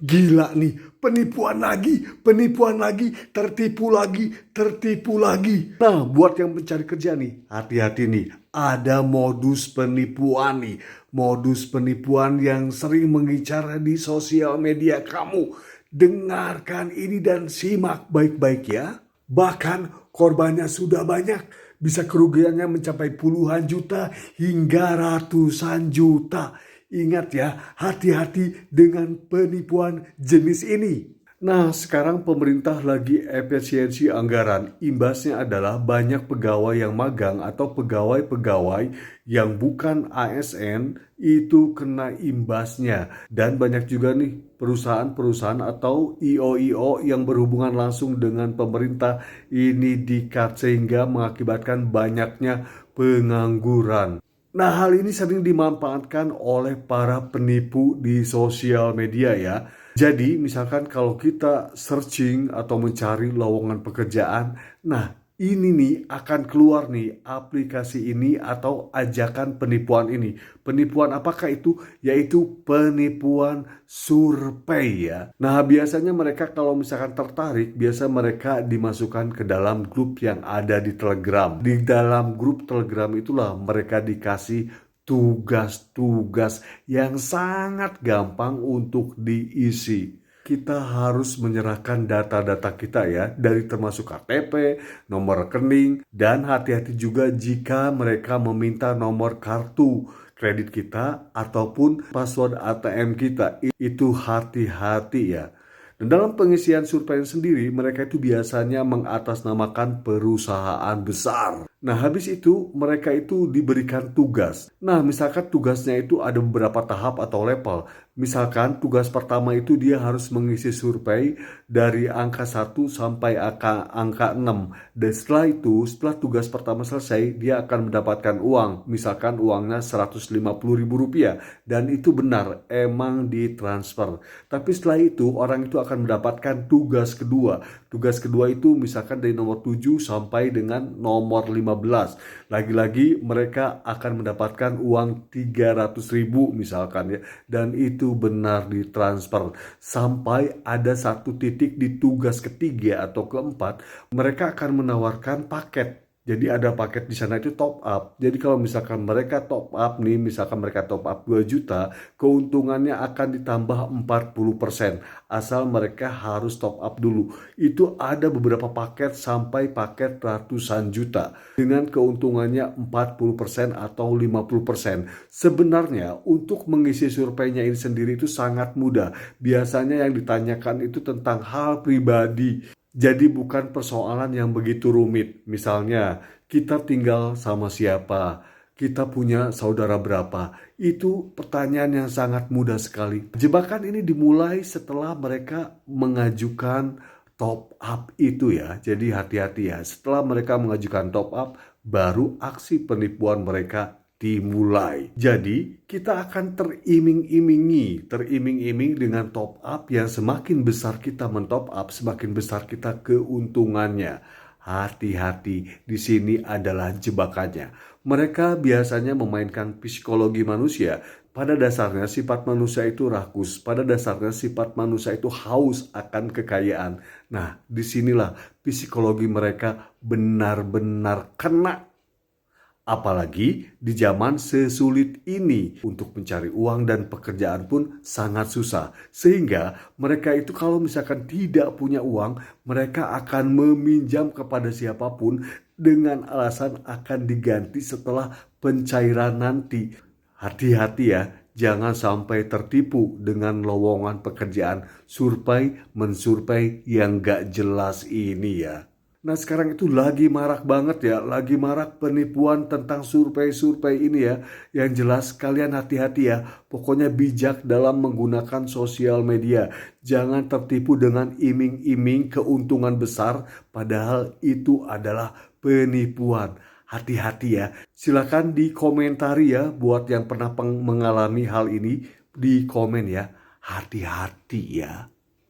Gila nih, penipuan lagi, tertipu lagi, tertipu lagi. Nah, buat yang mencari kerja nih, hati-hati nih. Ada modus penipuan nih. Modus penipuan yang sering mengincar di sosial media kamu. Dengarkan ini dan simak baik-baik ya. Bahkan korbannya sudah banyak. Bisa kerugiannya mencapai puluhan juta hingga ratusan juta. Ingat ya, hati-hati dengan penipuan jenis ini. Nah, sekarang pemerintah lagi efisiensi anggaran. Imbasnya adalah banyak pegawai yang magang atau pegawai-pegawai yang bukan ASN itu kena imbasnya. Dan banyak juga nih perusahaan-perusahaan atau IO-IO yang berhubungan langsung dengan pemerintah ini di-cut sehingga mengakibatkan banyaknya pengangguran. Nah, hal ini sering dimanfaatkan oleh para penipu di sosial media ya. Jadi, misalkan kalau kita searching atau mencari lowongan pekerjaan, nah ini nih akan keluar nih aplikasi ini atau ajakan penipuan ini. Penipuan apakah itu? Yaitu penipuan survei ya. Nah, biasanya mereka kalau misalkan tertarik, biasa mereka dimasukkan ke dalam grup yang ada di Telegram. Di dalam grup Telegram itulah mereka dikasih tugas-tugas yang sangat gampang untuk diisi. Kita harus menyerahkan data-data kita ya, dari termasuk KTP, nomor rekening, dan hati-hati juga jika mereka meminta nomor kartu kredit kita ataupun password ATM kita. Itu hati-hati ya. Dan dalam pengisian survei sendiri, mereka itu biasanya mengatasnamakan perusahaan besar. Nah, habis itu mereka itu diberikan tugas. Nah, misalkan tugasnya itu ada beberapa tahap atau level. Misalkan tugas pertama itu dia harus mengisi survei dari angka 1 sampai angka 6. Dan setelah itu, setelah tugas pertama selesai, dia akan mendapatkan uang. Misalkan uangnya Rp150.000. Dan itu benar, emang ditransfer. Tapi setelah itu, orang itu akan mendapatkan tugas kedua. Tugas kedua itu misalkan dari nomor 7 sampai dengan nomor 15. Lagi-lagi mereka akan mendapatkan uang 300.000 misalkan ya. Dan itu benar ditransfer. Sampai ada satu titik di tugas ketiga atau keempat, mereka akan menawarkan paket. Jadi ada paket di sana itu top up. Jadi kalau misalkan mereka top up nih, misalkan mereka top up 2 juta, keuntungannya akan ditambah 40%. Asal mereka harus top up dulu. Itu ada beberapa paket sampai paket ratusan juta. Dengan keuntungannya 40% atau 50%. Sebenarnya untuk mengisi surveinya ini sendiri itu sangat mudah. Biasanya yang ditanyakan itu tentang hal pribadi. Jadi bukan persoalan yang begitu rumit. Misalnya, kita tinggal sama siapa, kita punya saudara berapa. Itu pertanyaan yang sangat mudah sekali. Jebakan ini dimulai setelah mereka mengajukan top up itu ya. Jadi hati-hati ya. Setelah mereka mengajukan top up, baru aksi penipuan mereka dimulai. Jadi kita akan teriming-iming dengan top up yang semakin besar kita mentop up, semakin besar kita keuntungannya. Hati-hati, di sini adalah jebakannya. Mereka biasanya memainkan psikologi manusia. Pada dasarnya sifat manusia itu rakus. Pada dasarnya sifat manusia itu haus akan kekayaan. Nah, disinilah psikologi mereka benar-benar kena. Apalagi di zaman sesulit ini untuk mencari uang dan pekerjaan pun sangat susah. Sehingga mereka itu kalau misalkan tidak punya uang, mereka akan meminjam kepada siapapun dengan alasan akan diganti setelah pencairan nanti. Hati-hati ya, jangan sampai tertipu dengan lowongan pekerjaan mensurvei yang gak jelas ini ya. Nah, sekarang itu lagi marak banget ya, lagi marak penipuan tentang survei-survei ini ya. Yang jelas kalian hati-hati ya, pokoknya bijak dalam menggunakan sosial media. Jangan tertipu dengan iming-iming keuntungan besar, padahal itu adalah penipuan. Hati-hati ya, silakan dikomentari ya buat yang pernah mengalami hal ini, di komen ya, hati-hati ya.